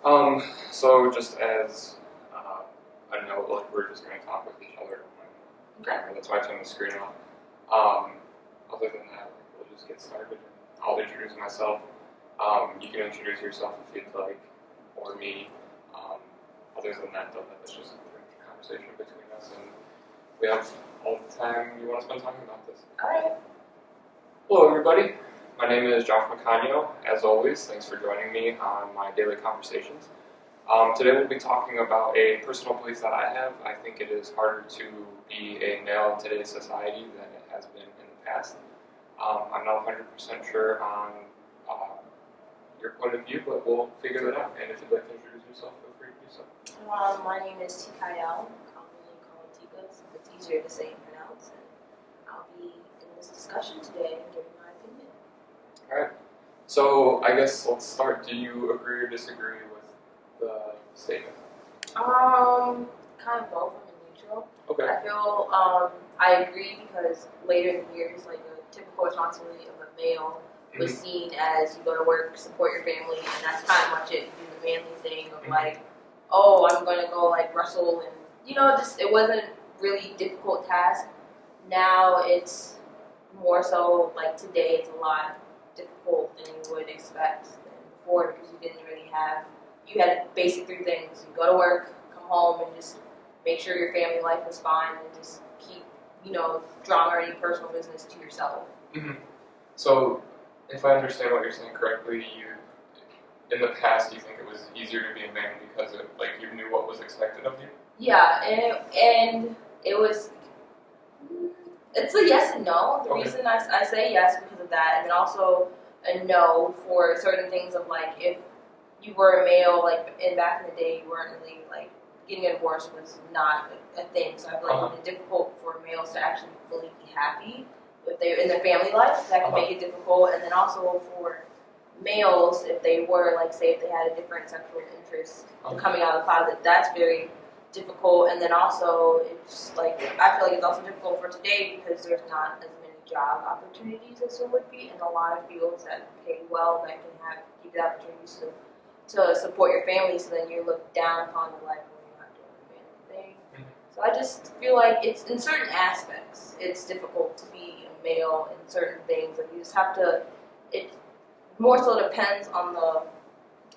So just as a note, like we're just going to talk with each other on camera. That's why I turned the screen off. Other than that, we'll just get started. I'll introduce myself. You can introduce yourself if you'd like, or me. Other than that, though, that's just a conversation between us, and we have all the time you want to spend talking about this. All right. Hello, everybody. My name is Josh Macagno. As always, thanks for joining me on my daily conversations. Today we'll be talking about a personal belief that I have. I think it is harder to be a male in today's society than it has been in the past. I'm not 100% sure on your point of view, but we'll figure that out. And if you'd like to introduce yourself, feel free to do so. My name is Teka Powell, commonly called Teka, so it's easier to say and pronounce. And I'll be in this discussion today and giving my opinion. All right. So I guess let's start. Do you agree or disagree with the statement? Kind of both. I'm neutral. Okay. I feel I agree because later in the years, like a typical responsibility of a male was seen as you go to work, support your family, and that's kind of much it. Do the manly thing of like, oh, I'm gonna go like wrestle, and just it wasn't really difficult task. Now it's more so like today it's a lot difficult than you would expect than before because you didn't really have. You had basic three things: you go to work, come home, and just make sure your family life is fine, and just keep drama or any personal business to yourself. Mm-hmm. So, if I understand what you're saying correctly, in the past you think it was easier to be a man because you knew what was expected of you? Yeah, and it was. It's a yes and no. The reason I say yes because of that, and then also a no for certain things of like if you were a male, like back in the day, you weren't really like getting a divorce was not a thing. So I feel like it's difficult for males to actually fully be happy if they're in their family life. That can make it difficult, and then also for males, if they were like say if they had a different sexual interest coming out of the closet, that's very difficult. And then also it's like I feel like it's also difficult for today because there's not as many job opportunities as there would be in a lot of fields that pay well that can give you the opportunities to support your family. So then you're looked down upon like you're not doing the manly thing. So I just feel like it's in certain aspects it's difficult to be a male in certain things. Like you just have to. It more so depends on the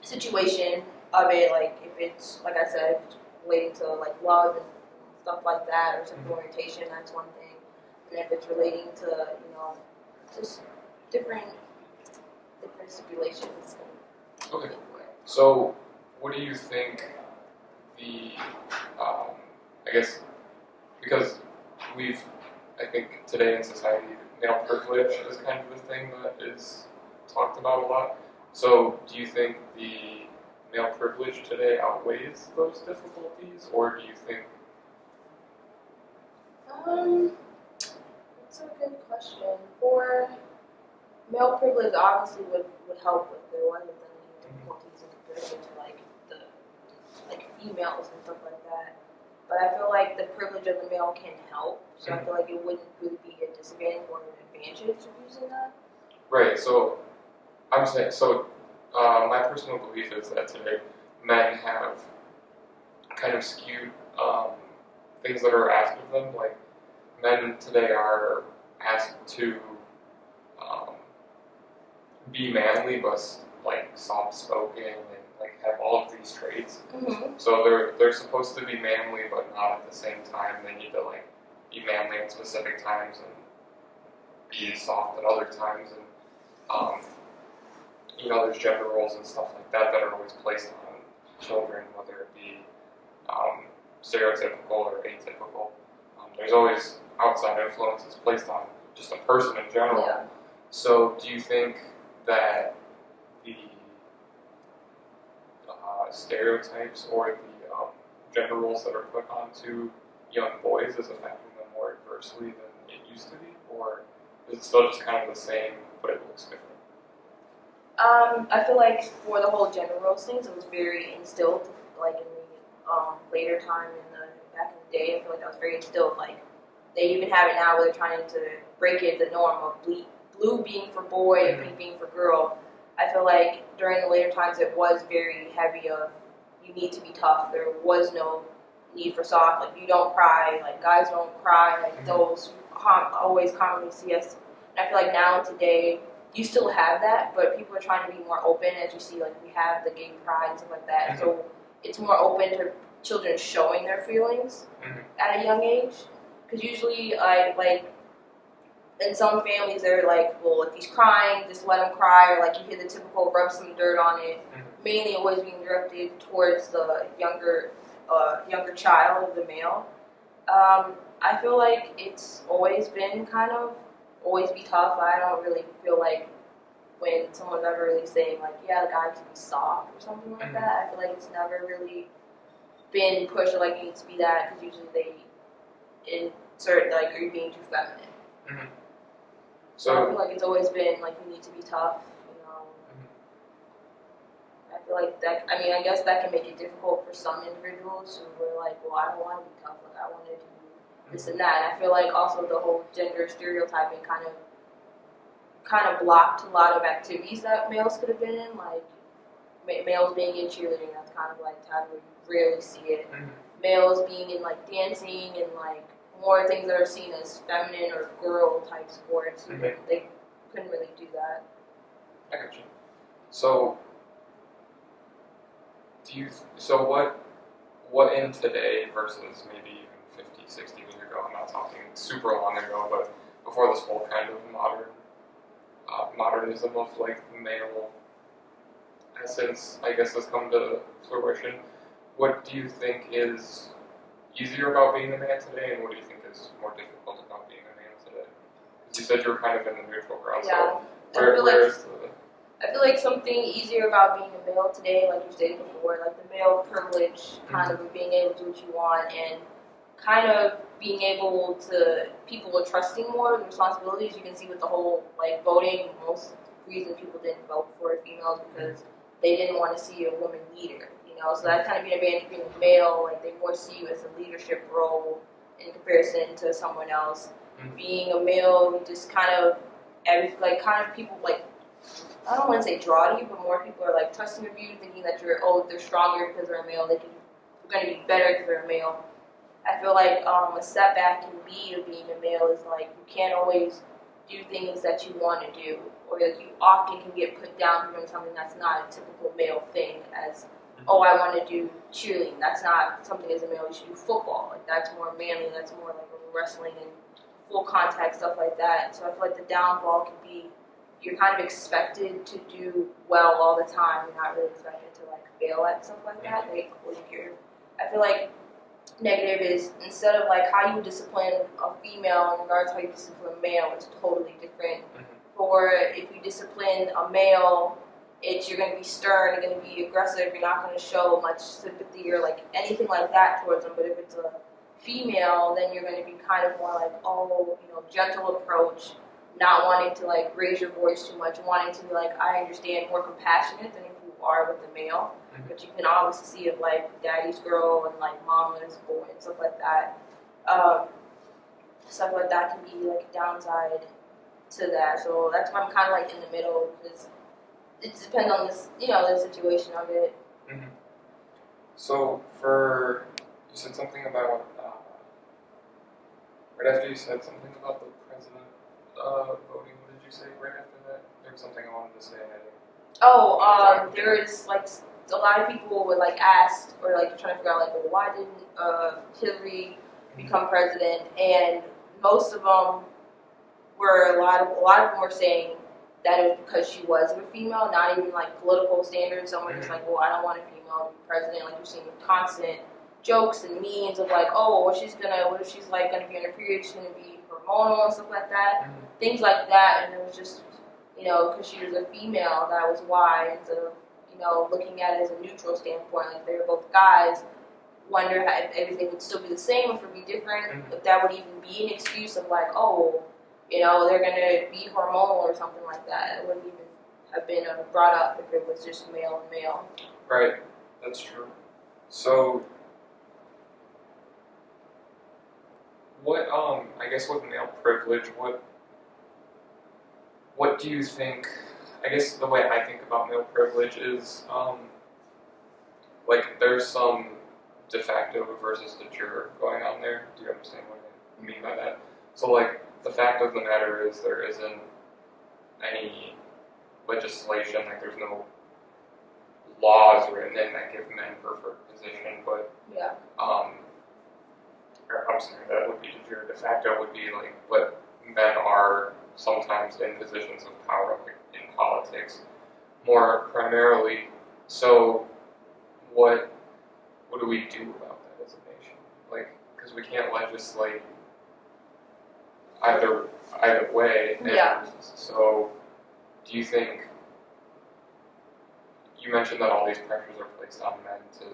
situation of it. Like if it's like I said, if it's relating to like love and stuff like that, or sexual orientation, that's one thing. And if it's relating to just different stipulations. Okay. So, what do you think I guess, because I think today in society, male privilege is kind of a thing that is talked about a lot. So, do you think the male privilege today outweighs those difficulties, or do you think? That's a good question. For male privilege, obviously would help if there wasn't any difficulties in comparison to like females and stuff like that. But I feel like the privilege of the male can help. So I feel like it wouldn't really be a disadvantage or an advantage of using that. Right. So I'm saying my personal belief is that today men have kind of skewed things that are asked of them. Like men today are asked to be manly, but like soft-spoken and like have all of these traits. So they're supposed to be manly, but not at the same time. They need to like be manly at specific times and be soft at other times. And there's gender roles and stuff like that that are always placed on children, whether it be stereotypical or atypical. There's always outside influences placed on just a person in general. Yeah. So do you think that the stereotypes or the gender roles that are put onto young boys is affecting them more adversely than it used to be, or is it still just kind of the same, but it looks different? I feel like for the whole gender roles things, it was very instilled, like in the later time back in the day. I feel like that was very instilled. Like they even have it now where they're trying to break it the norm of blue being for boy and pink being for girl. I feel like during the later times it was very heavy of you need to be tough. There was no need for soft. Like you don't cry. Like guys don't cry. Like those always commonly see us. And I feel like now today you still have that, but people are trying to be more open. As you see, like we have the gay pride and stuff like that. So it's more open to children showing their feelings at a young age. Because usually, like in some families, they're like, well, if he's crying, just let him cry, or like you hear the typical rub some dirt on it. Mainly, always being directed towards the younger child of the male. I feel like it's always been kind of always be tough. I don't really feel like when someone's ever really saying like, yeah, the guy can be soft or something like that. I feel like it's never really been pushed or like you need to be that, because usually they insert like, are you being too feminine? So I feel like it's always been like you need to be tough, you know. I feel like that. I mean, I guess that can make it difficult for some individuals who are like, well, I don't want to be tough. Like I want to do this and that. And I feel like also the whole gender stereotyping kind of blocked a lot of activities that males could have been in, like males being in cheerleading. That's kind of like time where you rarely see it. Males being in like dancing and like more things that are seen as feminine or girl type sports. They couldn't really do that. I got you. So, what in today versus maybe even 50, 60 years ago? I'm not talking super long ago, but before this whole kind of modernism of like male essence, I guess, has come to fruition. What do you think is easier about being a man today, and what do you think is more difficult about being a man today? Because you said you were kind of in the neutral ground. Yeah. So I feel like something easier about being a male today, like you stated before, like the male privilege, kind of being able to do what you want, and kind of being able to, people are trusting more of the responsibilities. You can see with the whole like voting, most reason people didn't vote for females because they didn't want to see a woman leader. So that's kind of being advantage being a male, like they more see you as a leadership role in comparison to someone else. Being a male, you just kind of people like, I don't want to say draw to you, but more people are like trusting of you, thinking that they're stronger because they're a male, they're going to be better because they're a male. I feel like a setback can be of being a male is like you can't always do things that you want to do, or that you often can get put down for doing something that's not a typical male thing, as oh, I want to do cheerleading. That's not something as a male you should do. Football, like that's more manly. That's more like wrestling and full contact stuff like that. So I feel like the downfall can be you're kind of expected to do well all the time. You're not really expected to like fail at stuff like that. I feel like negative is instead of like how you discipline a female in regards to how you discipline a male, it's totally different. For if you discipline a male, you're going to be stern, you're going to be aggressive, you're not going to show much sympathy or like anything like that towards them. But if it's a female, then you're going to be kind of more like, gentle approach, not wanting to like raise your voice too much, wanting to be like, I understand, more compassionate than if you are with the male. But you can obviously see it like daddy's girl and like mama's boy and stuff like that. Stuff like that can be like a downside to that. So that's why I'm kind of like in the middle, because it depends on this, the situation of it. So you said something about, right after you said something about the president voting, what did you say right after that? There was something I wanted to say. There is like a lot of people would like ask, or like trying to figure out like, well, why didn't Hillary become president? And most of them were a lot of them were saying that it was because she was a female, not even like political standards. Some were just like, well, I don't want a female to be president. Like you're seeing constant jokes and memes of like, oh, what if she's gonna be on her period? She's gonna be hormonal and stuff like that, things like that. And it was just, because she was a female, that was why. Instead of looking at it as a neutral standpoint, like they were both guys, wonder if everything would still be the same, if it would be different, if that would even be an excuse of like, oh, they're going to be hormonal or something like that. It wouldn't even have been brought up if it was just male and male. Right, that's true. So, what, I guess with male privilege, what do you think, I guess the way I think about male privilege is, like, there's some de facto versus de jure going on there. Do you understand what I mean by that? So, like, the fact of the matter is there isn't any legislation, like, there's no laws written in that give men preferred position, but, Yeah. or I'm sorry, that would be de jure. De facto would be, like, but men are sometimes in positions of power, like, in politics, more primarily. So, what do we do about that as a nation? Like, because we can't legislate either way. Yeah. So, do you think, you mentioned that all these pressures are placed on men to,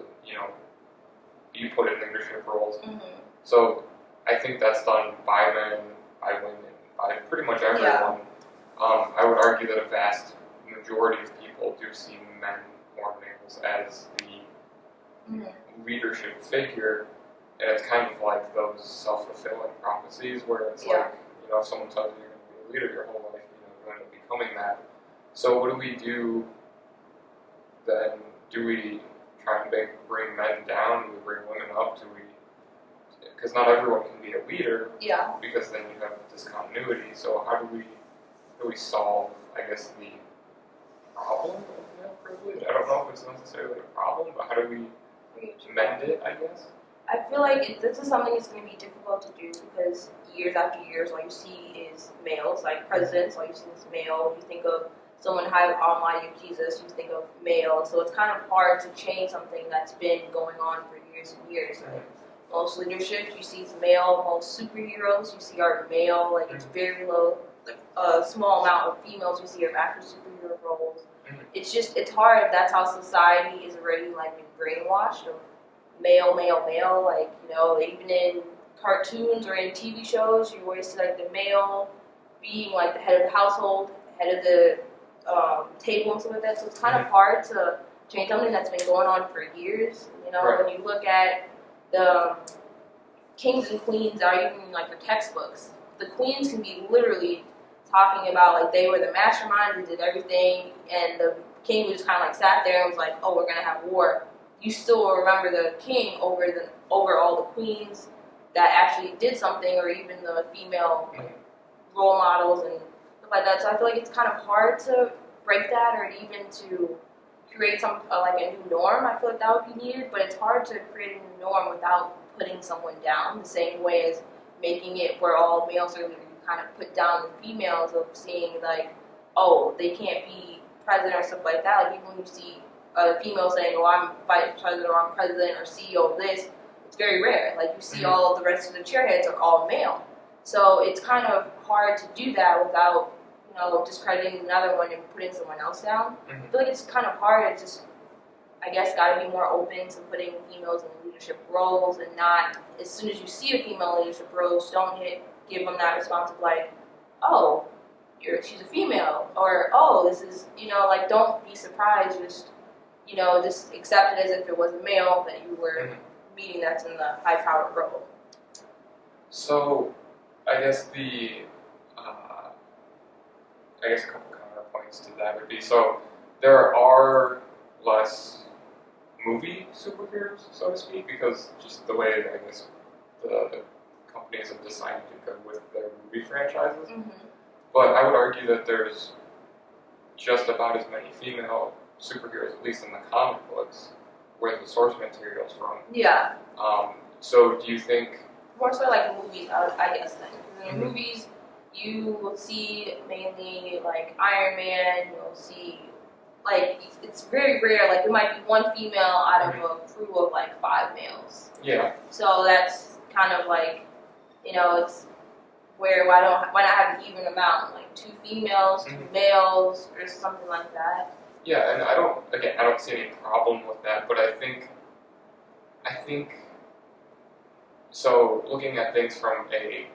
be put in leadership roles. Mm-hmm. So, I think that's done by men, by women, by pretty much everyone. Yeah. I would argue that a vast majority of people do see men or males as the leadership figure, and it's kind of like those self-fulfilling prophecies where it's like, if someone tells you you're going to be a leader your whole life, you end up becoming that. So what do we do then? Do we try and bring men down? Do we bring women up? Because not everyone can be a leader, because then you have discontinuity. So how do we solve, I guess, the problem of male privilege? I don't know if it's necessarily a problem, but how do we mend it, I guess? I feel like this is something that's going to be difficult to do because years after years, all you see is males, like presidents, all you see is male. You think of someone high almighty of Jesus, you think of male. So it's kind of hard to change something that's been going on for years and years. Like, most leaderships, you see is male. Most superheroes, you see are male. Like, it's very low. Like, a small amount of females you see are after superhero roles. It's hard if that's how society is already, like, been brainwashed of male, like, even in cartoons or in TV shows, you always see, like, the male being, like, the head of the household, head of the table and stuff like that, so it's kind of hard to change something that's been going on for years, when you look at the kings and queens that are even, like, the textbooks, the queens can be literally talking about, like, they were the masterminds, they did everything, and the king just kind of, like, sat there and was like, oh, we're going to have war. You still remember the king over all the queens that actually did something, or even the female role models and stuff like that. So I feel like it's kind of hard to break that, or even to create like a new norm. I feel like that would be needed, but it's hard to create a new norm without putting someone down. The same way as making it where all males are kind of put down the females of seeing like, oh, they can't be president or stuff like that. Like even when you see a female saying, oh, I'm vice president or I'm president or CEO of this, it's very rare. Like you see all the rest of the chairheads are all male. So it's kind of hard to do that without, discrediting another one and putting someone else down. I feel like it's kind of hard. It's just, I guess, got to be more open to putting females in leadership roles and not, as soon as you see a female in leadership roles, don't give them that response of like, oh, she's a female, or oh, this is, like don't be surprised, just accept it as if it was a male that you were meeting that's in the high-powered role. So, I guess a couple counterpoints to that would be, so there are less movie superheroes, so to speak, because just the way, I guess, the companies have decided to go with their movie franchises. But I would argue that there's just about as many female superheroes, at least in the comic books, where the source material's from. Yeah. So do you think... More so like movies, I guess, then. In movies, you will see mainly, like, Iron Man, you'll see, like, it's very rare, like, there might be one female out of a crew of, like, 5 males. Yeah. So that's kind of like, it's where why not have an even amount, like 2 females, 2 males, or something like that. Yeah, and I don't see any problem with that, but I think, so looking at things from a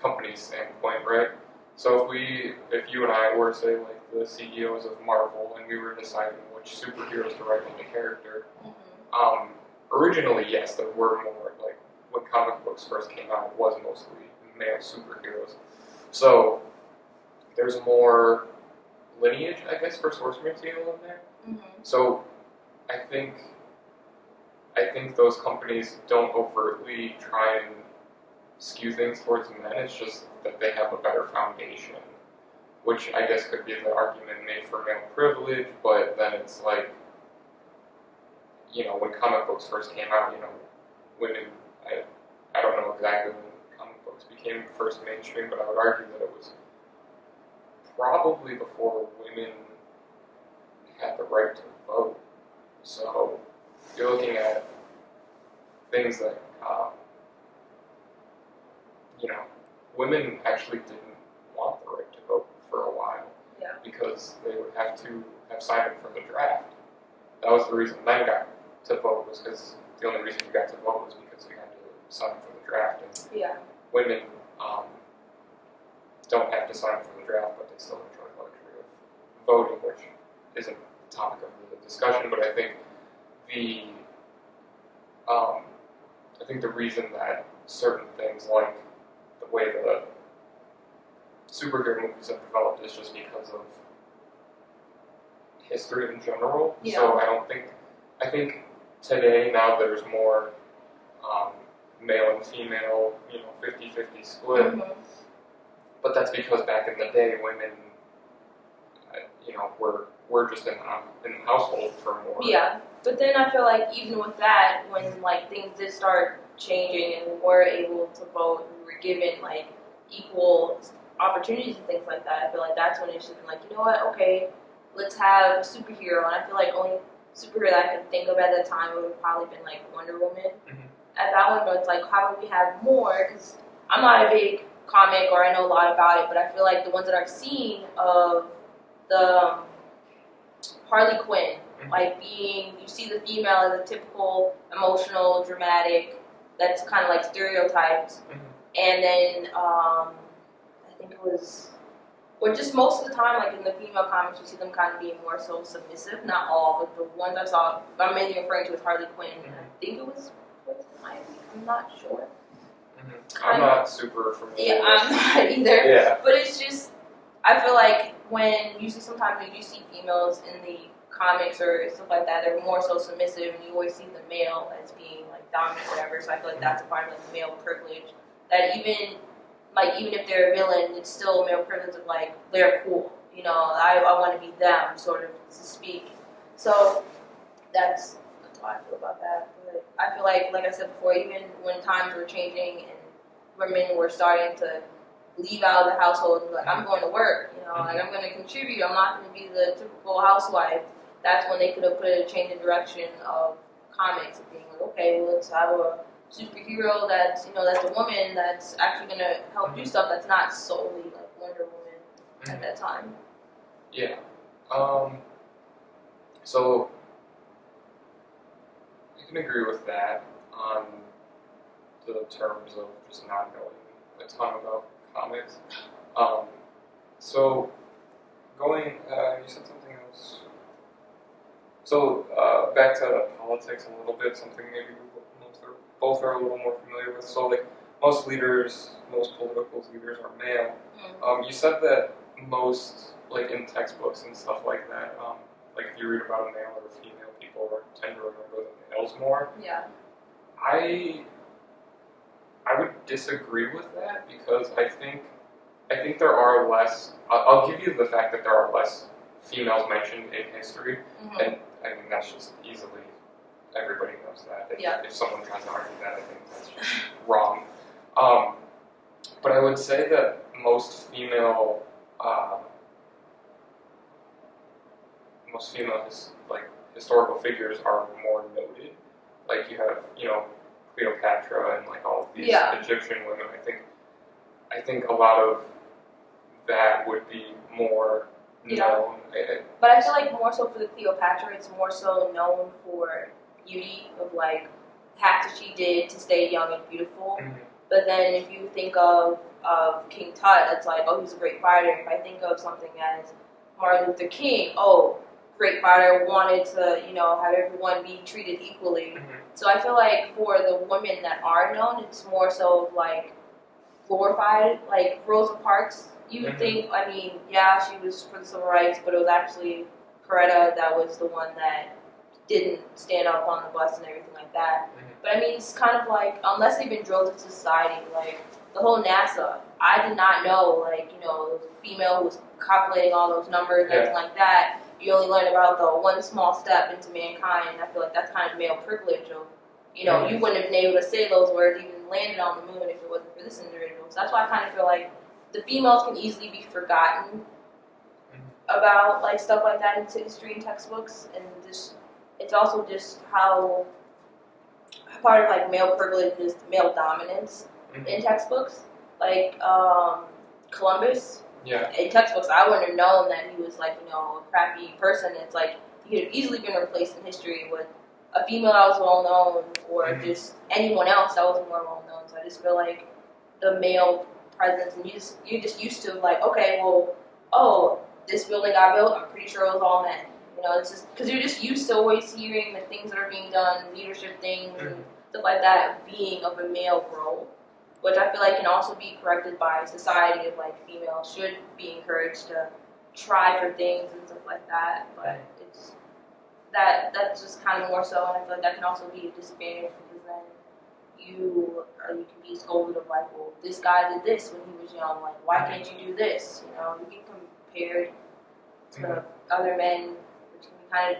company standpoint, right? So if you and I were, say, like the CEOs of Marvel, and we were deciding which superheroes to write into character, originally, yes, there were more, like, when comic books first came out, it was mostly male superheroes. So there's more lineage, I guess, for source material in there. Mm-hmm. So I think those companies don't overtly try and skew things towards men. It's just that they have a better foundation, which I guess could be the argument made for male privilege. But then it's like, when comic books first came out, women. I don't know exactly when comic books became first mainstream, but I would argue that it was probably before women had the right to vote. So you're looking at things that, women actually didn't want the right to vote for a while. Yeah. Because they would have to have signed up for the draft. That was the reason men got to vote, was because the only reason you got to vote was because you had to sign up for the draft. And Yeah. women don't have to sign up for the draft, but they still enjoy the luxury of voting, which isn't the topic of the discussion. But I think the reason that certain things, like the way the superhero movies have developed, is just because of history in general. Yeah. So I think today now there's more male and female, 50-50 split. Mm-hmm. But that's because back in the day, women, were just in the household for more. Yeah, but then I feel like even with that, when things did start changing and we were able to vote, we were given equal opportunities and things like that. I feel like that's when it should be you know what? Okay, let's have a superhero. And I feel like only superhero that I could think of at that time would have probably been Wonder Woman. Mm-hmm. At that one, but it's how would we have more? Because I'm not a big comic or I know a lot about it, but I feel like the ones that I've seen of the Harley Quinn, Mm-hmm. you see the female as a typical emotional, dramatic, that's kind of stereotyped, Mm-hmm. and then I think it was, or just most of the time, in the female comics, you see them kind of being more so submissive. Not all, but the ones I saw, I'm mainly referring to as Harley Quinn, and I think it was Poison Ivy. I'm not sure. Mm-hmm. I'm not super familiar. Yeah, I'm not either. Yeah. But it's just, I feel like when usually sometimes when you see females in the comics or stuff like that, they're more so submissive, and you always see the male as being dominant, or whatever. So I feel like that's a part of the male privilege. That even if they're a villain, it's still a male privilege of they're cool. I want to be them, sort of, to speak. So that's how I feel about that. But I feel like I said before, even when times were changing and women were starting to leave out of the household and be I'm going to work, I'm going to contribute, I'm not going to be the typical housewife, that's when they could have put a change in direction of comics of being okay, well, let's have a superhero that's, that's a woman that's actually going to help do stuff that's not solely Wonder Woman at that time. Yeah. So I can agree with that on the terms of just not knowing a ton about comics. So going, you said something else. So back to politics a little bit, something maybe we both are a little more familiar with. So most political leaders are male. Mm-hmm. You said that most in textbooks and stuff like that, if you read about a male or a female, people tend to remember the males more. Yeah. I would disagree with that, because I think there are less. I'll give you the fact that there are less females mentioned in history, Mm-hmm. and I mean that's just easily, everybody knows that. If someone tries to argue that, I think that's just wrong. But I would say that most female historical figures are more noted. You have Cleopatra and all of these Egyptian women. I think a lot of that would be more known. But I feel more so for the Cleopatra, it's more so known for beauty of hacks that she did to stay young and beautiful. Mm-hmm. But then if you think of King Tut, it's he's a great fighter. If I think of something as Martin Luther King, great fighter, wanted to, have everyone be treated equally. Mm-hmm. So I feel for the women that are known, it's more so glorified. Rosa Parks you would think, I mean, yeah, she was for the civil rights, but it was actually Coretta that was the one that didn't stand up on the bus and everything like that. But I mean, it's kind of like, unless they've been drilled into society, like the whole NASA, I did not know, like, you know, the female who was calculating all those numbers and everything like that. You only learn about the one small step into mankind, and I feel like that's kind of male privilege of, you know, you wouldn't have been able to say those words, even landed on the moon if it wasn't for this individual. So that's why I kind of feel like the females can easily be forgotten about, like, stuff like that in history and textbooks, and just, it's also just how part of, like, male privilege is male dominance in textbooks. Like, Columbus, in textbooks, I wouldn't have known that he was, like, you know, a crappy person. It's like, he could have easily been replaced in history with a female that was well known, or just anyone else that was more well known. So I just feel like the male presence, and you're just used to, like, okay, well, oh, this building got built, I'm pretty sure it was all men. You know, it's just because you're just used to always hearing the things that are being done, leadership things and stuff like that, being of a male role, which I feel like can also be corrected by society of, like, females should be encouraged to try for things and stuff like that. But it's that's just kind of more so, and I feel like that can also be a disadvantage because then you can be scolded of, like, well, this guy did this when he was young, like, why can't you do this? You know, you get compared to other men, which can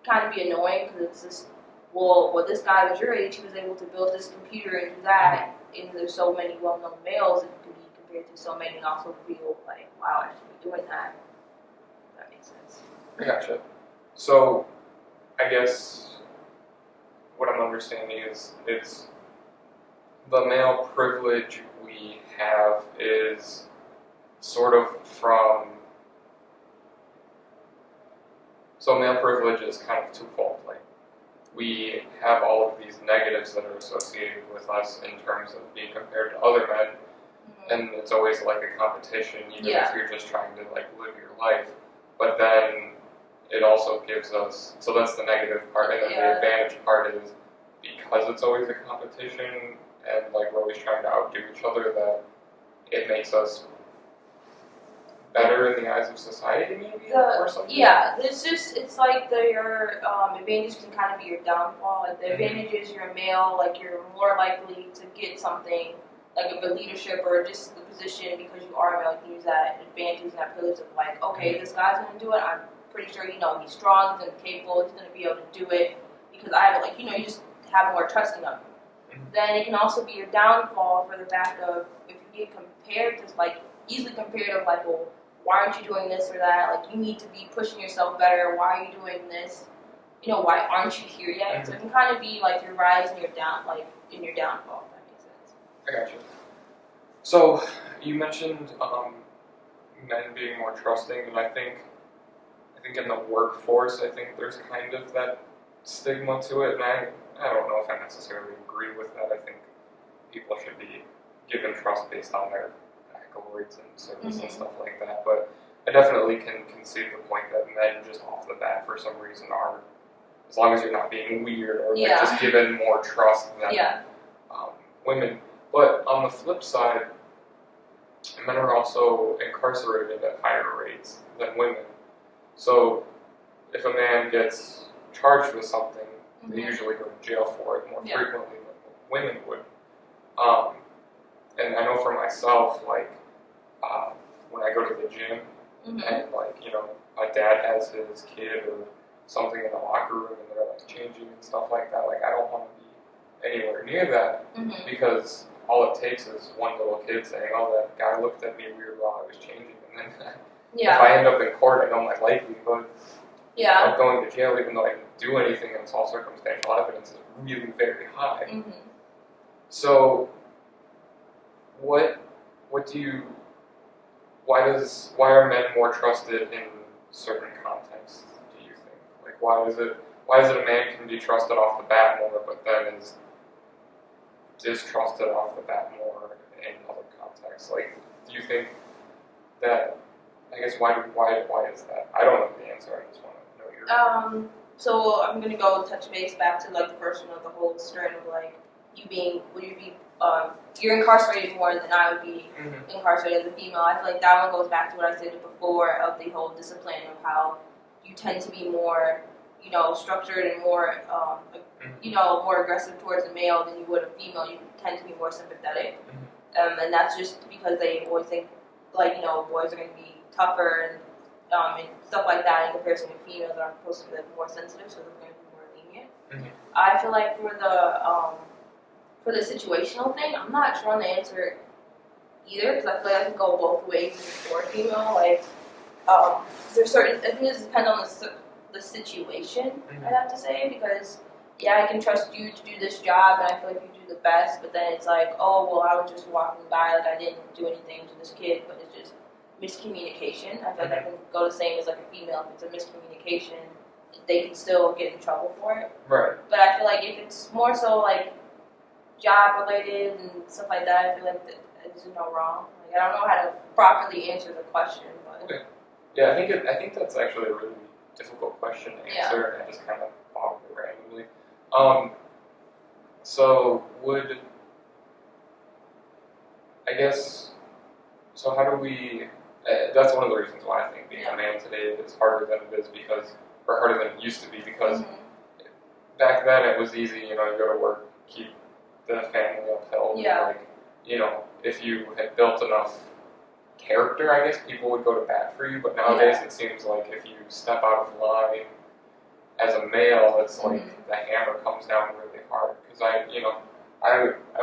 kind of be annoying because it's just, well, this guy was your age, he was able to build this computer and do that, and there's so many well-known males, it could be compared to so many, and also feel like, wow, I should be doing that. If that makes sense. I gotcha. So, I guess what I'm understanding is it's the male privilege we have is sort of from. So male privilege is kind of twofold. Like, we have all of these negatives that are associated with us in terms of being compared to other men, and it's always like a competition, even if you're just trying to, like, live your life. But then it also gives us, so that's the negative part, and then the advantage part is because it's always a competition and, like, we're always trying to outdo each other, that it makes us better in the eyes of society, maybe, or something. Yeah, it's like your advantage can kind of be your downfall. Like, the advantage is you're a male, like, you're more likely to get something, like, if a leadership or just the position, because you are a male, you can use that advantage and that privilege of, like, okay, this guy's going to do it, I'm pretty sure, you know, he's strong, he's capable, he's going to be able to do it, because I have, like, you know, you just have more trusting of him. Then it can also be your downfall for the fact of, if you get compared to, like, easily compared of, like, well, why aren't you doing this or that? Like, you need to be pushing yourself better. Why are you doing this? You know, why aren't you here yet? So it can kind of be like your rise and your down, like, in your downfall, if that makes sense. I gotcha. So you mentioned men being more trusting, and I think in the workforce, I think there's kind of that stigma to it, and I don't know if I necessarily agree with that. I think people should be given trust based on their accolades and service and stuff like that, but I definitely can concede the point that men just off the bat for some reason are, as long as you're not being weird, or like, just given more trust than women. But on the flip side, men are also incarcerated at higher rates than women. So if a man gets charged with something, they usually go to jail for it more frequently than women would. And I know for myself, like, when I go to the gym and, like, you know, my dad has his kid or something in the locker room and they're, like, changing and stuff like that, like, I don't want to be anywhere near that because all it takes is one little kid saying, oh, that guy looked at me weird while I was changing, and then if I end up in court, I know my likelihood of going to jail, even though I didn't do anything and it's all circumstantial evidence, is really very high. So why are men more trusted in certain contexts, do you think? Like, why is it a man can be trusted off the bat more, but then is distrusted off the bat more in other contexts? Like, do you think that, I guess, why is that? I don't know the answer, I just want to know your So I'm going to go touch base back to, like, the first one of the whole string of, like, would you be you're incarcerated more than I would be Mm-hmm. incarcerated as a female. I feel like that one goes back to what I said before of the whole discipline of how you tend to be more, structured and more, more aggressive towards a male than you would a female. You tend to be more sympathetic, and that's just because they always think boys are going to be tougher and stuff like that in comparison to females that are supposed to be more sensitive, so they're going to be more lenient. Mm-hmm. I feel like for the situational thing, I'm not sure on the answer either because I feel like I can go both ways for female. Like, there's certain. I think this depends on the situation. I'd have to say because I can trust you to do this job, and I feel like you do the best. But then it's like, oh well, I was just walking by, like I didn't do anything to this kid, but it's just miscommunication. I feel like I can go the same as like a female. If it's a miscommunication, they can still get in trouble for it. Right. But I feel like if it's more so like job related and stuff like that, I feel like there's no wrong. Like, I don't know how to properly answer the question, but Okay. Yeah, I think that's actually a really difficult question to answer, and I just kind of thought of it randomly. So how do we? That's one of the reasons why I think being a man today is harder than it is or harder than it used to be because back then it was easy. You go to work, keep the family upheld. Yeah. Like, if you had built enough character, I guess people would go to bat for you. But nowadays it seems like if you step out of line as a male, it's like the hammer comes down really hard. Because I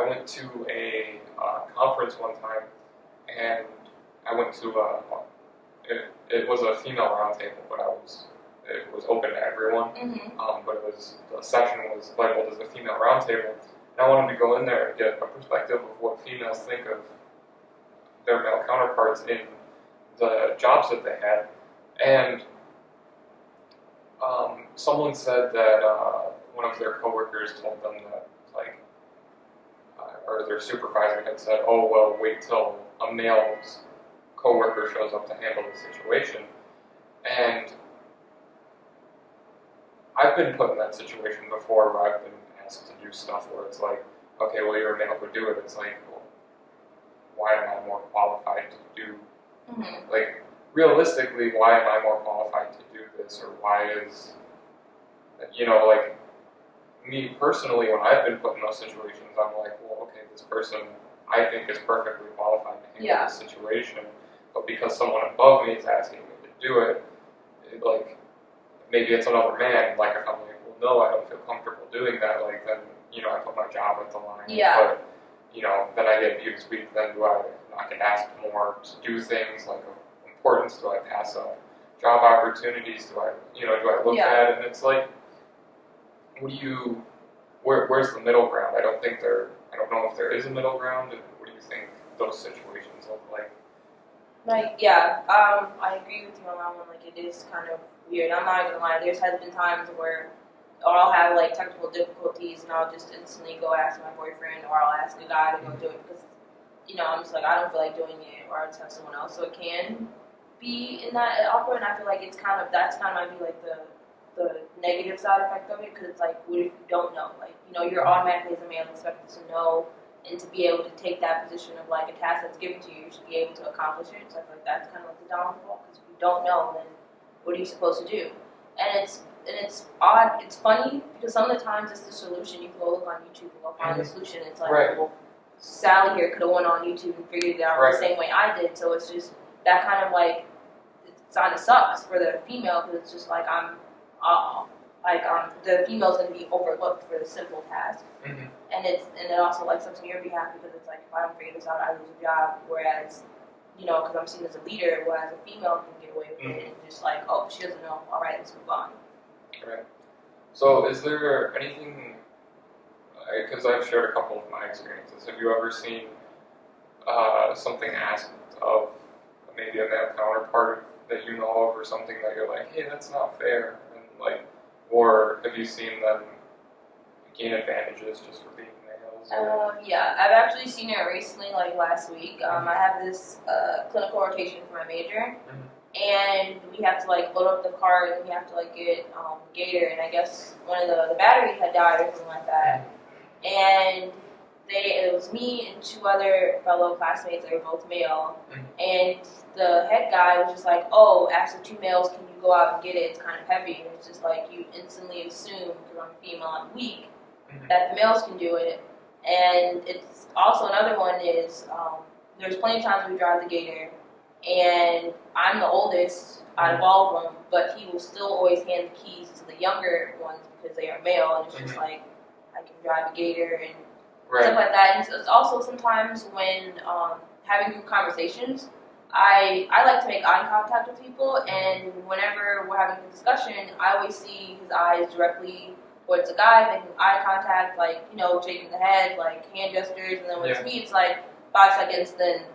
went to a conference one time, and I went to it was a female roundtable, but it was open to everyone. But the session was labeled as a female roundtable, and I wanted to go in there and get a perspective of what females think of their male counterparts in the jobs that they had, and someone said that one of their coworkers told them that or their supervisor had said, "Oh well, wait till a male's coworker shows up to handle the situation." And I've been put in that situation before where I've been asked to do stuff where it's like, okay, well, you're a male, go do it. It's like, well, why am I more qualified to do? Like, realistically, why am I more qualified to do this, or why is, like, me personally, when I've been put in those situations, I'm like, well, okay, this person I think is perfectly qualified to handle this situation, but because someone above me is asking me to do it, like, maybe it's another man, like, if I'm like, well, no, I don't feel comfortable doing that, like, then, I put my job at the line, but, then I get views weak, then do I get asked more to do things, like, of importance, do I pass up job opportunities, do I look at it, and it's like, where's the middle ground? I don't know if there is a middle ground, and what do you think those situations look like? Like, I agree with you on that one. Like, it is kind of weird. I'm not gonna lie. There's has been times where I'll have like technical difficulties, and I'll just instantly go ask my boyfriend, or I'll ask a guy to go do it because, I'm just like I don't feel like doing it, or I'll just have someone else. So it can be in that awkward, and I feel like that's kind of might be like the negative side effect of it, because it's like, what if you don't know? Like, you're automatically as a male expected to know and to be able to take that position of like a task that's given to you, you should be able to accomplish it. So I feel like that's kind of like the downfall, because if you don't know, then what are you supposed to do? And it's odd, it's funny, because some of the times it's the solution. You can go look on YouTube and go find the solution. It's like, well, Sally here could have went on YouTube and figured it out the same way I did. So it's just that kind of like, it kind of sucks for the female, because it's just like the female's going to be overlooked for the simple task, and it also like sucks on your behalf, because it's like, if I don't figure this out, I lose a job. Whereas, because I'm seen as a leader, whereas a female can get away with it, and just like, oh, she doesn't know. All right, let's move on. Right. So, is there anything? Because I've shared a couple of my experiences. Have you ever seen something asked of maybe a male counterpart that you know of, or something that you're like, hey, that's not fair, and like, or have you seen them gain advantages just for being males? I've actually seen it recently, like last week. I have this clinical rotation for my major, and we have to like load up the car, and we have to like get Gator, and I guess one of the batteries had died or something like that, and it was me and two other fellow classmates. They were both male, Mhm. and the head guy was just like, "Oh, after two males, can you go out and get it? It's kind of heavy." And it's just like you instantly assume because I'm female, I'm weak, Mhm. that the males can do it. And it's also another one is there's plenty of times we drive the Gator, and I'm the oldest out of all of them, but he will still always hand the keys to the younger ones because they are male, and it's just like I can drive a Gator and stuff like that. And it's also sometimes when having group conversations, I like to make eye contact with people, and whenever we're having a discussion, I always see his eyes directly towards the guy, making eye contact, like, you know, shaking the head, like hand gestures, and then when it's me, it's like 5 seconds, then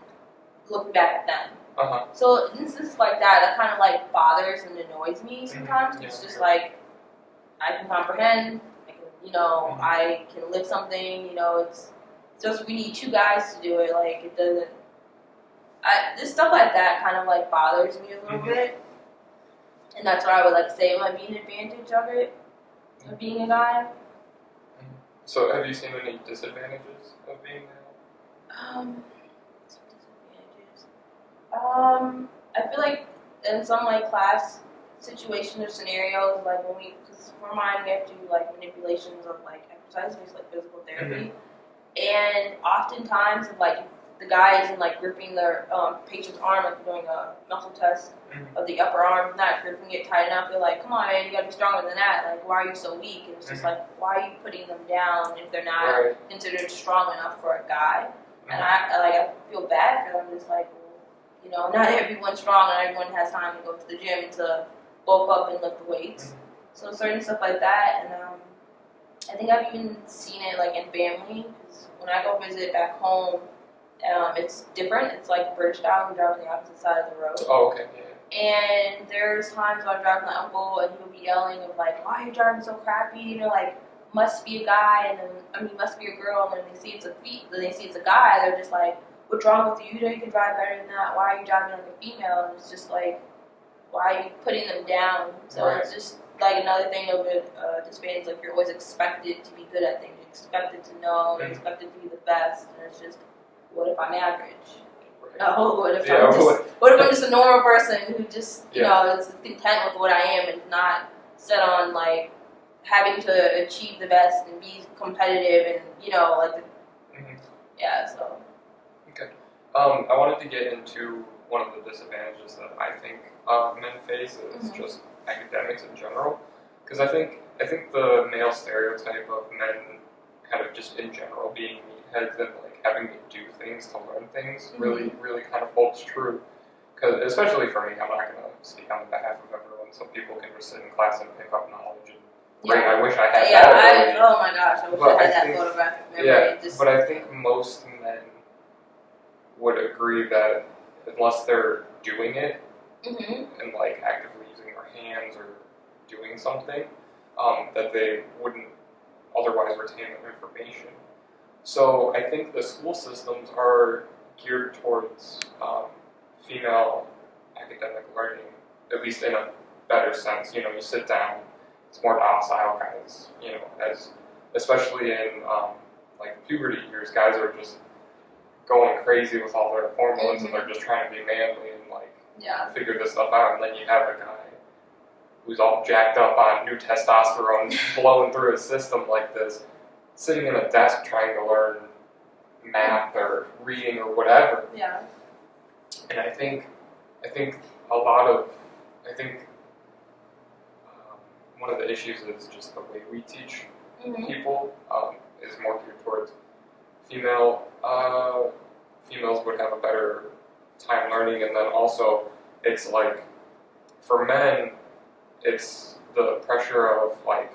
looking back at them. Uh-huh. So instances like that kind of like bothers and annoys me sometimes. It's just like I can comprehend, I can, you know, I can lift something, you know, it's just we need two guys to do it. Like it doesn't. This stuff like that kind of like bothers me a little bit, and that's what I would like to say might be an advantage of it, of being a guy. So have you seen any disadvantages of being male? Some disadvantages. I feel like in some like class situations or scenarios, like when because for mine we have to do like manipulations of like exercise, based like physical therapy, and oftentimes if, like the guy isn't like gripping their patient's arm, like doing a muscle test of the upper arm, not gripping it tight enough. They're like, "Come on, man, you gotta be stronger than that. Like, why are you so weak?" And it's just like, why are you putting them down if they're not considered strong enough for a guy? And I feel bad for them. It's like, well, you know, not everyone's strong, and everyone has time to go to the gym to bulk up and lift the weights. So certain stuff like that, and I think I've even seen it like in family, because when I go visit back home, it's different. It's like bridge style. We drive on the opposite side of the road. Oh, okay. Yeah. And there's times when I'm driving my uncle, and he'll be yelling of like, "Why are you driving so crappy? You know, like must be a guy, and then must be a girl." And when they see it's a guy, they're just like, "What's wrong with you? You know you can drive better than that. Why are you driving like a female?" And it's just like, why are you putting them down? So it's just like another thing of it. Disadvantage, like you're always expected to be good at things. You're expected to know. You're expected to be the best. And it's just, what if I'm average? No, what if I'm just a normal person who just, you know, is content with what I am and not set on, like, having to achieve the best and be competitive and, you know, like, so. Okay. I wanted to get into one of the disadvantages that I think men face is just academics in general. Because I think the male stereotype of men kind of just in general being meatheads and like having to do things to learn things really kind of holds true. Because especially for me, I'm not going to speak on behalf of everyone. Some people can just sit in class and pick up knowledge. And great, I wish I had that. Oh my gosh, I wish I had that photographic memory. Yeah, but I think most men would agree that unless they're doing it and like actively using their hands or doing something, that they wouldn't otherwise retain that information. So I think the school systems are geared towards female academic learning, at least in a better sense. You know, you sit down, it's more docile guys, you know, as especially in like puberty years, guys are just going crazy with all their hormones and they're just trying to be manly and like figure this stuff out. And then you have a guy who's all jacked up on new testosterone blowing through his system like this, sitting in a desk trying to learn math or reading or whatever. Yeah. And I think one of the issues is just the way we teach people is more geared towards females would have a better time learning, and then also it's like for men it's the pressure of like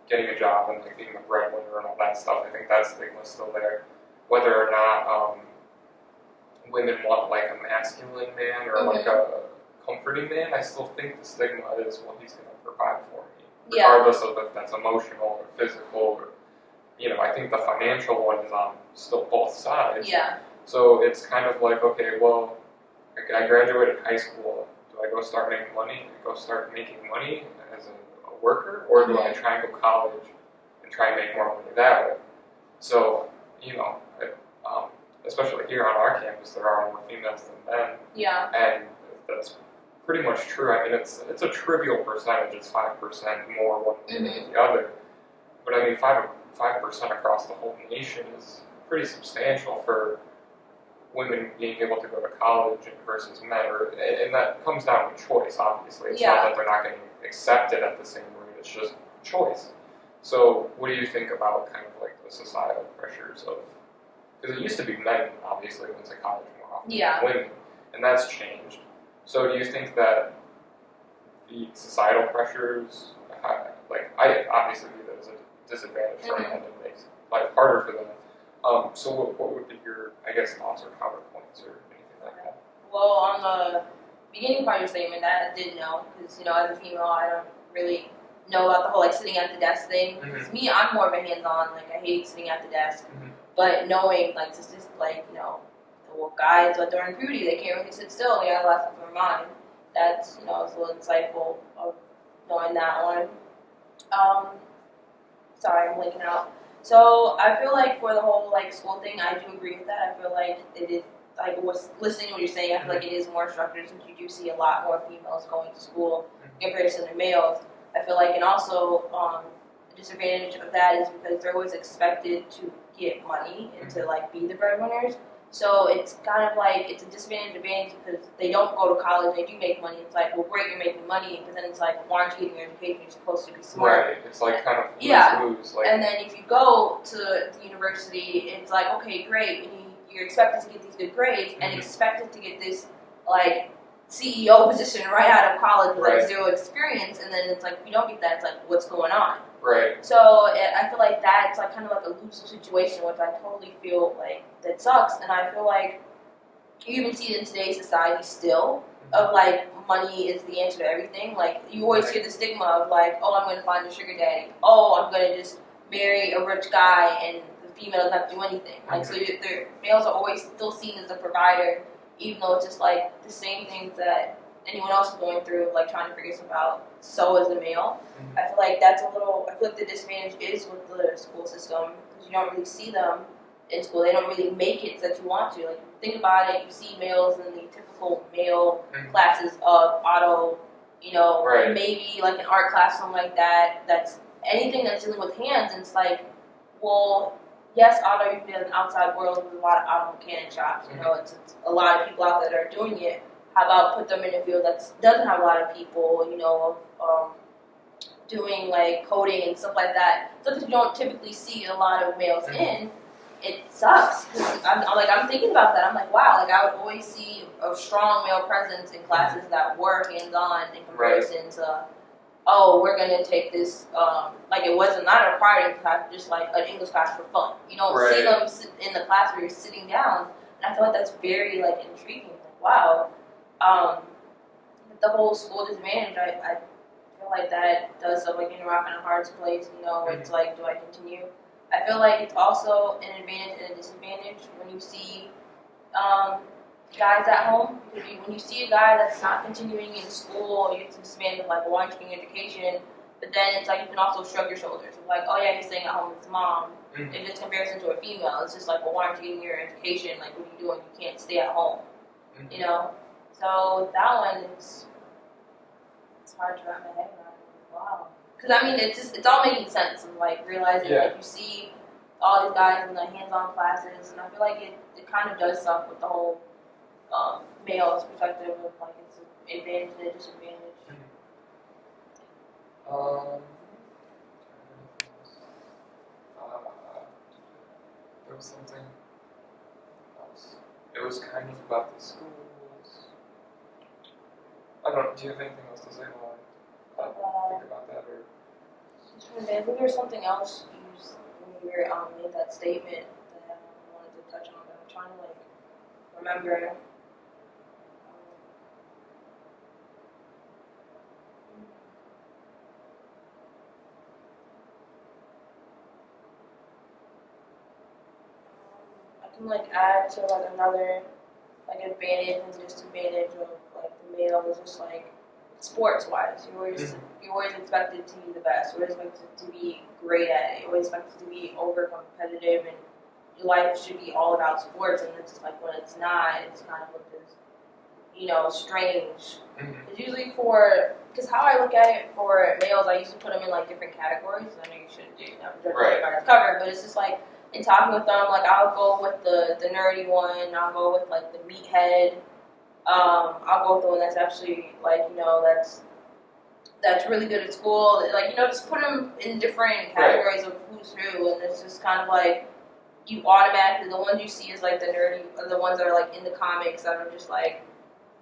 getting a job and like being a breadwinner and all that stuff. I think that stigma is still there. Whether or not women want like a masculine man or like a comforting man, I still think the stigma is what he's going to provide for me, regardless of if that's emotional or physical or, you know, I think the financial one is on still both sides. Yeah. So it's kind of like, okay, well, I graduated high school. Do I go start making money? Do I go start making money as a worker? Or do I try and go to college and try and make more money that way? So, you know, especially here on our campus, there are more females than men, Yeah. and that's pretty much true. I mean, it's a trivial percentage. It's 5% more one way than the other, but I mean, 5% across the whole nation is pretty substantial for women being able to go to college versus men, and that comes down to choice. Obviously, it's not that they're not getting accepted at the same rate. It's just choice. So, what do you think about kind of like the societal pressures of? Because it used to be men, obviously, went to college more often than women, and that's changed. So, do you think that the societal pressures, like I obviously view that as a disadvantage for men, and makes life harder for them? So, what would be your, I guess, thoughts or counterpoints or anything like that? Well, on the beginning part of your statement, that I did know, because, you know, as a female, I don't really know about the whole, like, sitting at the desk thing. Because me, I'm more of a hands-on, like, I hate sitting at the desk. But knowing, like, just like, you know, well, guys, like, during puberty, they can't really sit still, they got lots of their mind. That's, you know, it's a little insightful of knowing that one. Sorry, I'm blinking out. So I feel like for the whole like school thing, I do agree with that. I feel like it is like was listening to what you're saying. I feel like it is more structured since you do see a lot more females going to school in comparison to males. I feel like, and also the disadvantage of that is because they're always expected to get money and to like be the breadwinners. So it's kind of like it's a disadvantage advantage because they don't go to college, they do make money. It's like, well, great, you're making money, but then it's like, why aren't you getting your education? You're supposed to be smart. Right. It's like kind of lose-lose. Like, and then if you go to the university, it's like, okay, great, and you're expected to get these good grades and expected to get this like CEO position right out of college with like zero experience, and then it's like if you don't get that, it's like, what's going on? Right. So I feel like that's like kind of like a lose situation, which I totally feel like that sucks. And I feel like you even see it in today's society still of like money is the answer to everything. Like you always hear the stigma of like, oh, I'm going to find a sugar daddy. Oh, I'm going to just marry a rich guy and the female doesn't have to do anything. Like so, the males are always still seen as the provider, even though it's just like the same things that anyone else is going through, like trying to figure stuff out. So as a male, I feel like that's a little. I feel like the disadvantage is with the school system because you don't really see them in school. They don't really make it that you want to. Like think about it, you see males in the typical male classes of auto, you know, maybe like an art class, something like that. That's anything that's dealing with hands. And it's like, well, yes, auto. You can be in the outside world with a lot of auto mechanic shops. You know, it's a lot of people out there that are doing it. How about put them in a field that doesn't have a lot of people, you know, doing like coding and stuff like that. Stuff that you don't typically see a lot of males in. It sucks. I'm thinking about that. I'm like, wow, like I would always see a strong male presence in classes that were hands-on in comparison to, oh, we're gonna take this. Like it wasn't not a required class, just like an English class for fun. You don't see them sit in the class where you're sitting down, and I feel like that's very like intriguing. Like, wow. The whole school disadvantage, I feel like that does stuff like in a rock and a hard place, you know, it's like, do I continue? I feel like it's also an advantage and a disadvantage when you see guys at home, because when you see a guy that's not continuing in school, you get to disband of like, why aren't you getting education? But then it's like you can also shrug your shoulders, like, oh yeah, he's staying at home with his mom. In this comparison to a female, it's just like, well, why aren't you getting your education? Like, what are you doing? You can't stay at home, you know? So that one, it's hard to wrap my head around. Wow. Because I mean, it's all making sense of like realizing like you see all these guys in the hands-on classes, and I feel like it kind of does stuff with the whole male's perspective of like its advantage and disadvantage. There was something else. It was kind of about the schools. I don't. Do you have anything else to say while I think about that, or? I think there was something else used when you made that statement that I wanted to touch on. But I'm trying to like remember. I can like add to like another like advantage and disadvantage of like the male is just like sports wise. You're always expected to be the best. You're always expected to be great at it. You're always expected to be over competitive and life should be all about sports, and it's just like when it's not, it's kind of looked as, strange. It's usually because how I look at it for males, I usually put them in like different categories. I know you shouldn't do that, Right. covered, but it's just like in talking with them, like I'll go with the nerdy one, I'll go with like the meathead, I'll go with the one that's actually like that's really good at school. Like just put them in different categories of who's who, and it's just kind of like you automatically the ones you see is like the nerdy, or the ones that are like in the comics that are just like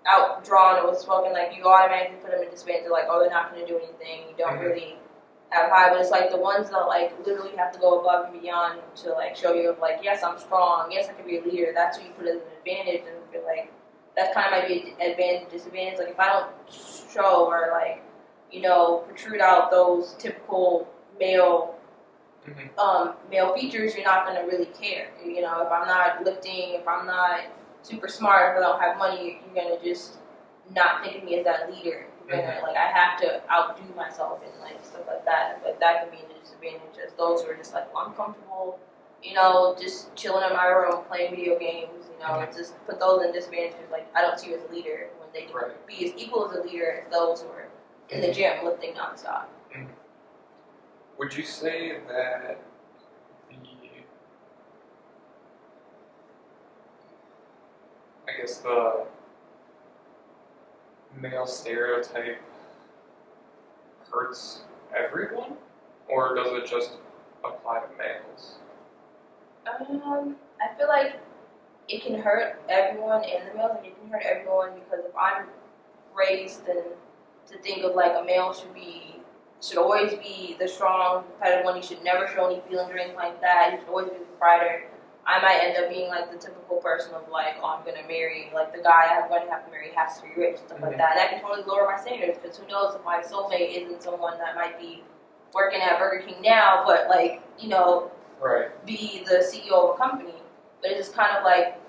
outdrawn or spoken, like you automatically put them in disband. They're like, oh, they're not going to do anything. You don't really have high, but it's like the ones that like literally have to go above and beyond to like show you like, yes, I'm strong. Yes, I can be a leader. That's what you put as an advantage, and I feel like that kind of might be an advantage, disadvantage. Like if I don't show or like protrude out those typical male male features, you're not going to really care. If I'm not lifting, if I'm not super smart, if I don't have money, you're going to just not think of me as that leader. You're gonna, like, I have to outdo myself and like stuff like that. But that can be a disadvantage. As those who are just like, well, I'm comfortable, just chilling in my room playing video games. Just put those in disadvantages. Like I don't see you as a leader when they can be as equal as a leader as those who are in the gym lifting nonstop. Would you say that the male stereotype hurts everyone, or does it just apply to males? I feel like it can hurt everyone and the males. Like it can hurt everyone because if I'm raised and to think of like a male should always be the strong, competitive one. You should never show any feelings or anything like that. You should always be the provider. I might end up being like the typical person of like, oh, I'm gonna marry like the guy I'm going to have to marry has to be rich and stuff like that. And that can totally lower my standards because who knows if my soulmate isn't someone that might be working at Burger King now, but like be the CEO of a company. But it's just kind of like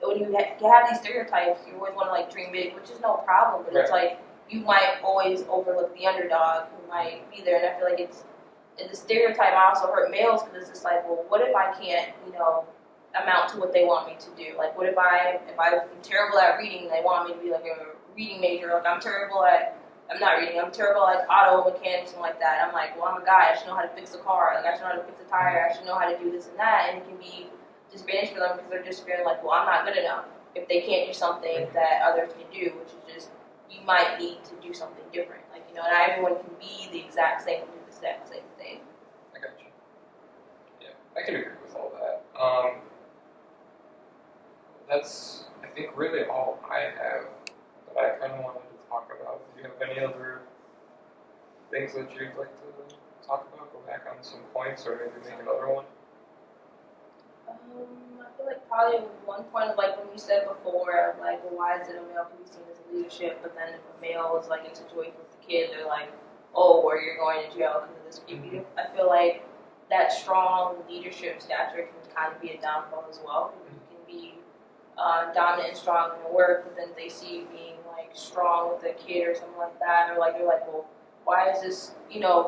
when you have these stereotypes, you always want to like dream big, which is no problem. But it's like you might always overlook the underdog who might be there, and I feel like it's the stereotype. I also hurt males because it's just like, well, what if I can't, amount to what they want me to do? Like, what if I'm terrible at reading? They want me to be like a reading major. Like, I'm terrible at auto mechanics and like that. I'm like, well, I'm a guy. I should know how to fix a car. Like, I should know how to fix a tire. I should know how to do this and that. And it can be disadvantage for them because they're just feeling like, well, I'm not good enough if they can't do something that others can do, which is just you might need to do something different. Like, not everyone can be the exact same and do the exact same thing. I got you. Yeah, I can agree with all that. That's, I think, really all I have that I kind of wanted to talk about. Do you have any other things that you'd like to talk about? Go back on some points or maybe make another one? I feel like probably one point of like when you said before of like, well, why is it a male can be seen as a leadership, but then if a male is like in a situation with the kid, they're like, oh, or you're going to jail because of this creepy. I feel like that strong leadership stature can kind of be a downfall as well. You can be dominant and strong in your work, but then they see you being like strong with a kid or something like that, or like you're like, well, why is this,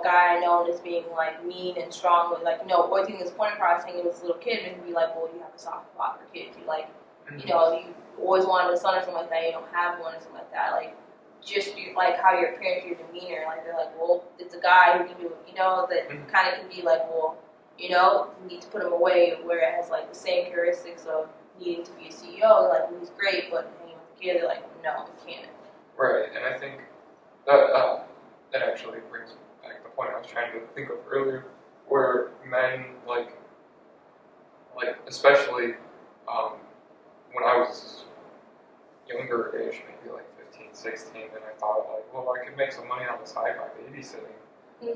guy known as being like mean and strong with like, always getting this point across hanging with this little kid, and be like, well, you have a soft spot for kids. You like, you always wanted a son or something like that. You don't have one or something like that. Like, just like how your appearance, your demeanor, like they're like, well, it's a guy who can do it. That kind of can be like, well, you need to put him away. Where it has like the same characteristics of needing to be a CEO. Like, well, he's great, but hanging with the kid, they're like, no, he can't. Right, and I think that that actually brings back the point I was trying to think of earlier, where men like especially when I was younger age, maybe like 15, 16, and I thought like, well, I could make some money on the side by babysitting.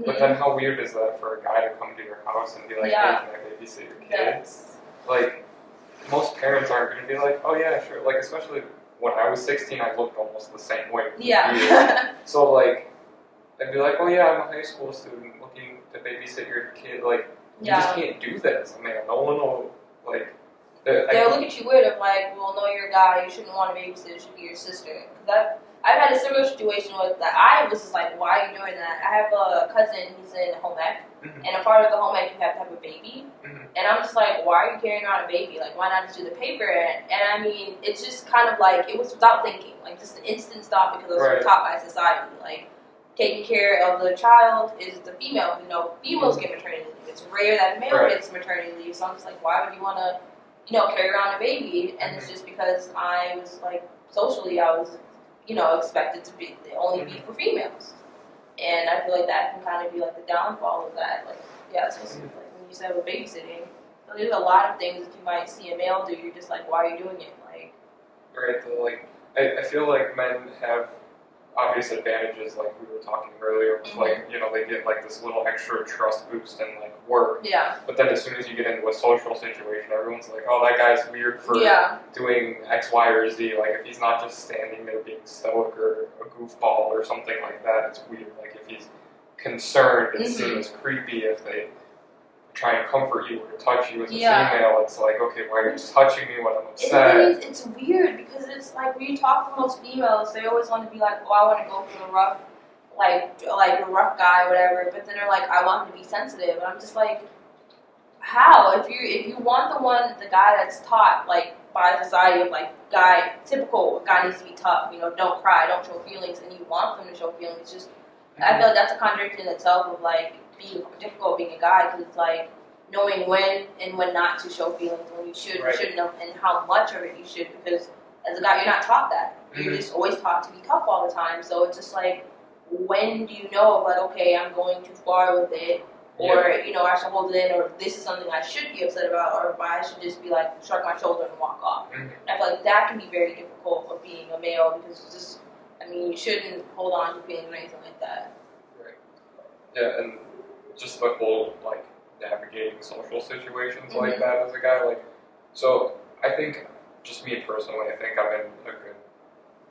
But then how weird is that for a guy to come to your house and be like, hey, can I babysit your kid? Yes. Like, most parents aren't going to be like, oh yeah, sure. Like, especially when I was 16, I looked almost the same way. Yeah. So like, I'd be like, oh yeah, I'm a high school student looking to babysit your kid. Like, you just can't do that as a man. No one will, like... They'll look at you weird of like, well, no, you're a guy, you shouldn't want to babysit, it should be your sister. Because I've had a similar situation with that. I was just like, why are you doing that? I have a cousin, he's in home ec, and a part of the home ec, you have to have a baby. And I'm just like, why are you carrying around a baby? Like, why not just do the paper? And I mean, it's just kind of like, it was without thinking. Like, just an instant thought because it was taught by society. Like, taking care of the child is the female. You know, females get maternity leave. It's rare that a male gets maternity leave. So I'm just like, why would you want to, you know, carry around a baby? And it's just because I was like, socially, I was, you know, expected to be only be for females. And I feel like that can kind of be like the downfall of that. Like, yeah, especially like when you said with babysitting, there's a lot of things that you might see a male do. You're just like, why are you doing it? Like, right. Like, I feel like men have obvious advantages, like we were talking earlier. Like, you know, they get like this little extra trust boost and like work. Yeah. But then as soon as you get into a social situation, everyone's like, oh, that guy's weird for doing X, Y, or Z. Like, if he's not just standing there being stoic or a goofball or something like that, it's weird. Like, if he's concerned, it's seen as creepy. If they try and comfort you or touch you as a female, it's like, okay, why are you touching me when I'm upset? It's weird because it's like when you talk to most females, they always want to be like, oh, I want to go for the rough, like the rough guy or whatever. But then they're like, I want him to be sensitive, and I'm just like, how? If you want the guy that's taught like by society of like typical guy needs to be tough, you know, don't cry, don't show feelings, and you want them to show feelings, it's just I feel like that's a contradiction in itself of like being difficult being a guy, because it's like knowing when and when not to show feelings, when you should, you shouldn't know, and how much of it you should, because as a guy you're not taught that. You're just always taught to be tough all the time. So it's just like, when do you know like, okay, I'm going too far with it, or you know, I should hold it in, or this is something I should be upset about, or if I should just be like shrug my shoulder and walk off. I feel like that can be very difficult of being a male, because it's just, I mean, you shouldn't hold on to feelings or anything like that. Right. Yeah, and just the whole like navigating social situations like that as a guy, like, so I think, just me personally, I think I'm in a good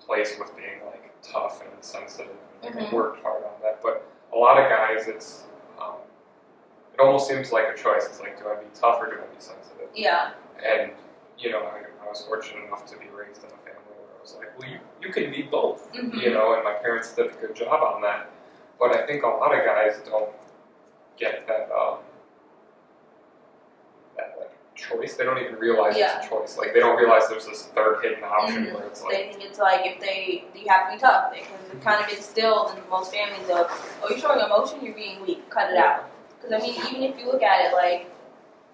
place with being like tough and sensitive, and I've worked hard on that. But a lot of guys, it's it almost seems like a choice. It's like, do I be tough or do I be sensitive? Yeah. And you know, I was fortunate enough to be raised in a family where I was like, well, you can be both, you know, and my parents did a good job on that. But I think a lot of guys don't get that that like choice. They don't even realize it's a choice. Like, they don't realize there's this third hidden option where it's like, they think it's like, you have to be tough, because it kind of instilled in most families of, oh, you're showing emotion, you're being weak, cut it out. Because I mean, even if you look at it, like,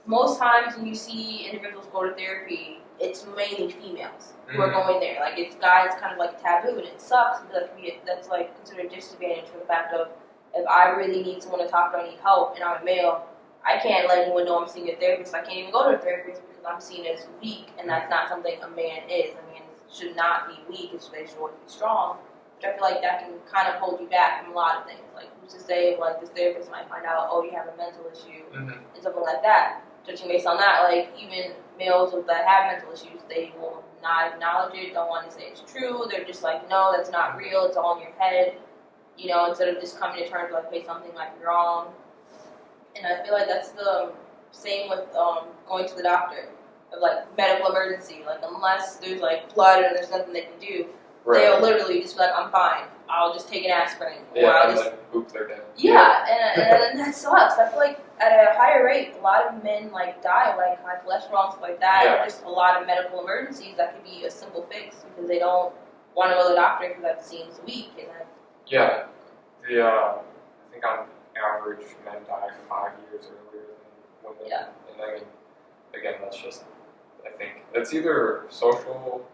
most times when you see individuals go to therapy, it's mainly females who are going there. Like, it's guys kind of like taboo, and it sucks, but that's like considered a disadvantage for the fact of, if I really need someone to talk to, I need help, and I'm a male, I can't let anyone know I'm seeing a therapist. I can't even go to a therapist because I'm seen as weak, and that's not something a man is. A man should not be weak, they should always be strong. But I feel like that can kind of hold you back from a lot of things. Like, who's to say if like this therapist might find out, oh, you have a mental issue and something like that. Judging based on that, like, even males that have mental issues, they will not acknowledge it, don't want to say it's true. They're just like, no, that's not real, it's all in your head. You know, instead of just coming to terms with like, hey, something might be wrong. And I feel like that's the same with going to the doctor, of like medical emergency. Like, unless there's like blood and there's nothing they can do, they'll literally just be like, I'm fine, I'll just take an aspirin. Yeah, or I'll and just, then boop, they're dead. Yeah, and that sucks. I feel like at a higher rate, a lot of men like die of like high cholesterol and stuff like that. Yeah. Or just a lot of medical emergencies that could be a simple fix because they don't want to go to the doctor because that seems weak. And that, yeah, I think on average, men die 5 years earlier than women. Yeah. And I mean, again, that's just, I think it's either social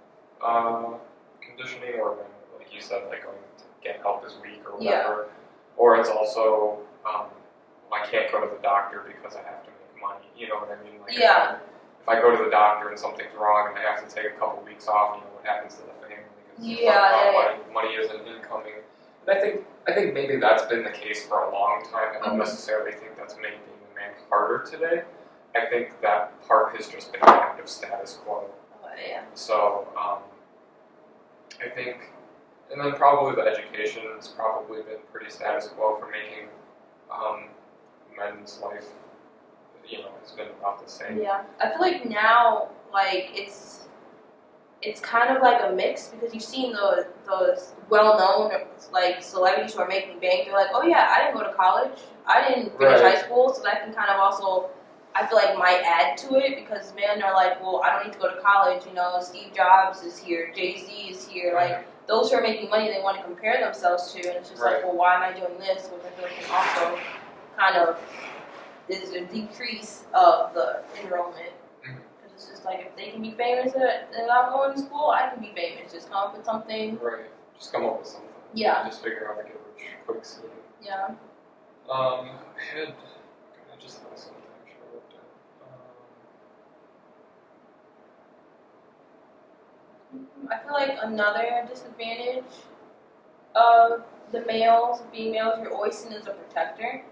conditioning, or when, like you said, like going to get help is weak or whatever, or it's also I can't go to the doctor because I have to make money. You know what I mean? Like, if I go to the doctor and something's wrong and I have to take a couple weeks off, you know what happens to the family because money isn't incoming. And I think maybe that's been the case for a long time. I don't necessarily think that's made being a man harder today. I think that part has just been kind of status quo. So I think, and then probably the education has probably been pretty status quo for making men's life, you know, has been about the same. Yeah, I feel like now, like, it's kind of like a mix, because you've seen those well-known like celebrities who are making bank. They're like, oh yeah, I didn't go to college, I didn't finish high school, so that can kind of also, I feel like might add to it because men are like, well, I don't need to go to college. You know, Steve Jobs is here, Jay-Z is here. Like those who are making money, they want to compare themselves to, and it's just like, well, why am I doing this? Which I feel like can also kind of is a decrease of the enrollment. Because it's just like if they can be famous and I'm going to school, I can be famous. Just come up with something. Right. Just come up with something. Yeah. Just figure out how to get rich quick soon. Yeah. I just thought of something I should have looked at. I feel like another disadvantage of the males, being males, you're always seen as a protector.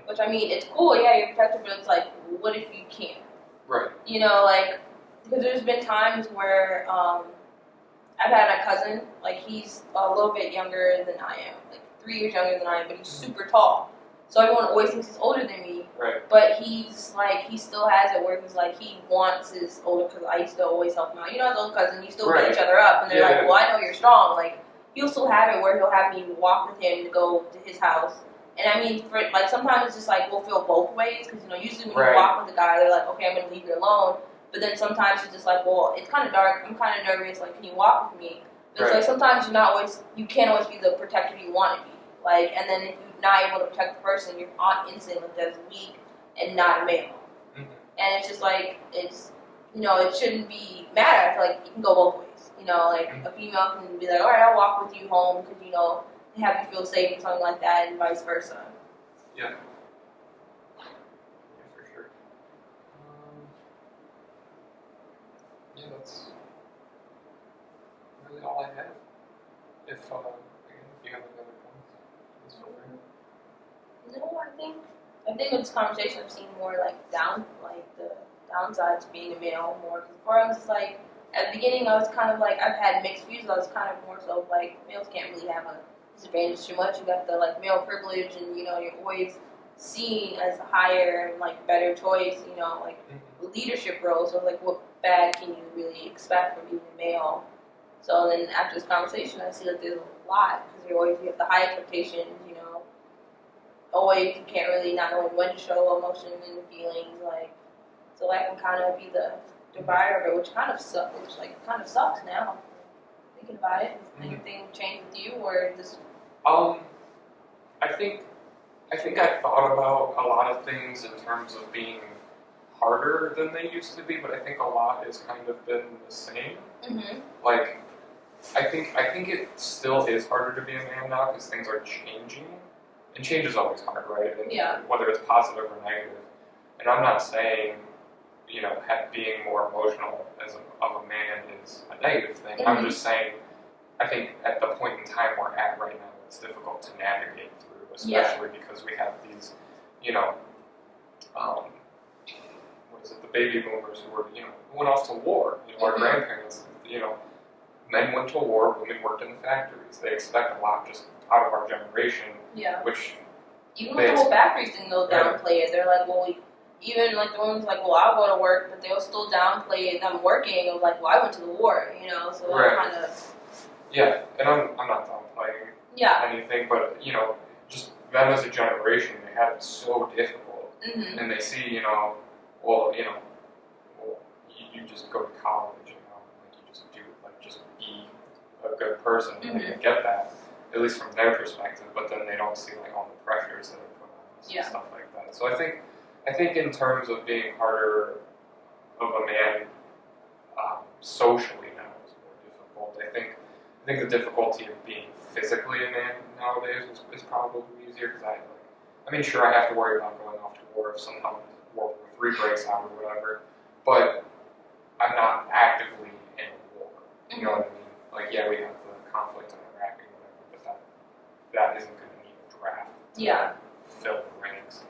Which, I mean, it's cool, yeah, you're a protector, but it's like, what if you can't? Right. You know, like, because there's been times where I've had a cousin, like, he's a little bit younger than I am, like 3 years younger than I am, but he's super tall. So everyone always thinks he's older than me. Right. But he's like, he still has it where he's like, he wants his older, because I used to always help him out. You know, his old cousin, you still beat each other up, and they're like, well, I know you're strong. Like, he'll still have it where he'll have me walk with him to go to his house. And I mean, for, like, sometimes it's just like, we'll feel both ways, because, you know, usually when you walk with a guy, they're like, okay, I'm going to leave you alone. But then sometimes it's just like, well, it's kind of dark, I'm kind of nervous, like, can you walk with me? But it's like, sometimes you're not always, you can't always be the protector you want to be. Like, and then if you're not able to protect the person, you're instantly looked at as weak and not a male. And it's just like, it's, you know, it shouldn't be matter. I feel like it can go both ways. You know, like, a female can be like, all right, I'll walk with you home, because, you know, have you feel safe or something like that, and vice versa. Yeah. Yeah, for sure. Yeah, that's really all I have. If you have any other points, please feel free. No, I think in this conversation I've seen more like the downsides to being a male more. Because before I was just like, at the beginning I was kind of like, I've had mixed views. I was kind of more so like, males can't really have a disadvantage too much. You got the like male privilege, and you know you're always seen as a higher and like better choice. You know, like leadership roles. So like, what bad can you really expect from being a male? So then after this conversation, I see that there's a lot because you have the high expectations. You know, always you can't really not knowing when to show emotion and feelings. Like, so that can kind of be the divider of it, which kind of sucks now. Thinking about it, has anything changed with you, or just? I think I thought about a lot of things in terms of being harder than they used to be, but I think a lot has kind of been the same. Like, I think it still is harder to be a man now because things are changing, and change is always hard, right? And whether it's positive or negative. And I'm not saying, you know, being more emotional of a man is a negative thing. I'm just saying, I think at the point in time we're at right now, it's difficult to navigate through, especially because we have these, you know, the baby boomers who were, you know, went off to war. You know, our grandparents, you know, men went to war, women worked in the factories. They expect a lot just out of our generation. Yeah. Which even with the whole factories thing, they'll downplay it. They're like, well, even like the ones like, well, I'll go to work, but they'll still downplay them working. Of like, well, I went to the war, you know. So that kind of. Yeah, and I'm not downplaying anything, but you know, just them as a generation, they had it so difficult, and they see, you know, well, you know, you just go to college, you know, like you just do, like just be a good person, and they get that, at least from their perspective, but then they don't see like all the pressures that are put on us and stuff like that. So I think in terms of being harder of a man socially now is more difficult. I think the difficulty of being physically a man nowadays is probably easier because I mean, sure, I have to worry about going off to war if somehow World War III breaks out or whatever, but I'm not actively in a war. You know what I mean? Like, yeah, we have the conflict in Iraq or whatever, but that isn't going to need a draft to fill the ranks.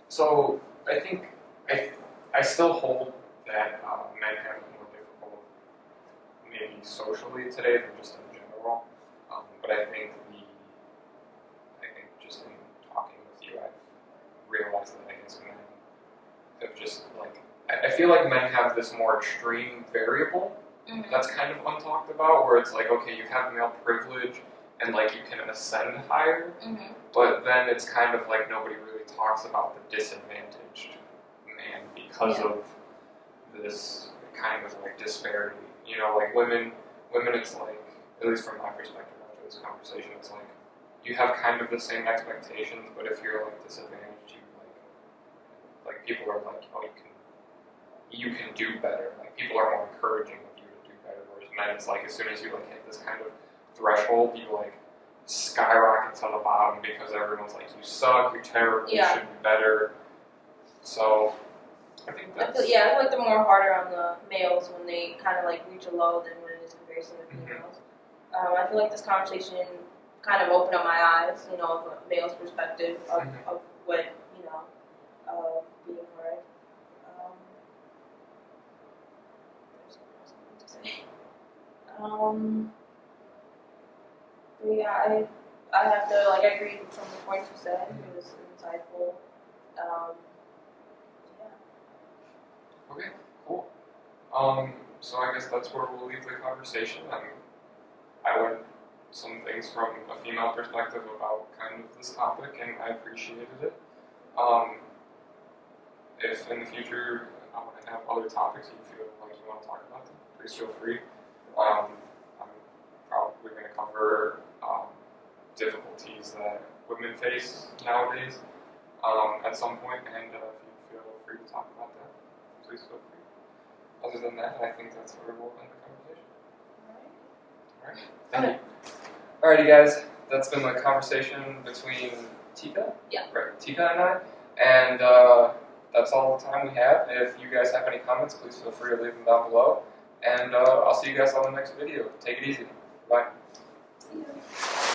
So I think I still hold that men have it more difficult, maybe socially today than just in general. But I think just in talking with you, I've realized that I guess men have just like I feel like men have this more extreme variable that's kind of untalked about, where it's like, okay, you have male privilege and like you can ascend higher, but then it's kind of like nobody really talks about the disadvantage because of this kind of like disparity. You know, like women, it's like, at least from my perspective after this conversation, it's like you have kind of the same expectations, but if you're like disadvantaged, you like people are like, oh, you can do better. Like people are more encouraging of you to do better. Whereas men, it's like as soon as you like hit this kind of threshold, you like skyrocket to the bottom because everyone's like, you suck, you're terrible, you should be better. So I think that's... I feel like they're more harder on the males when they kind of like reach a low than when it is comparison to females. I feel like this conversation kind of opened up my eyes, you know, of a male's perspective of what, you know, being hard. There's something to say. But yeah, I have to, like, I agree with some of the points you said. It was insightful. Okay, cool. So I guess that's where we'll leave the conversation. I learned some things from a female perspective about kind of this topic, and I appreciated it. If in the future I want to have other topics you feel like you want to talk about them, please feel free. I'm probably going to cover difficulties that women face nowadays at some point, and if you feel free to talk about that, please feel free. Other than that, I think that's where we'll end the conversation. Alright. Thank you. Alrighty, guys. That's been the conversation between Teka? Yeah. Right, Teka and I. And that's all the time we have. If you guys have any comments, please feel free to leave them down below. And I'll see you guys on the next video. Take it easy. Bye. See you.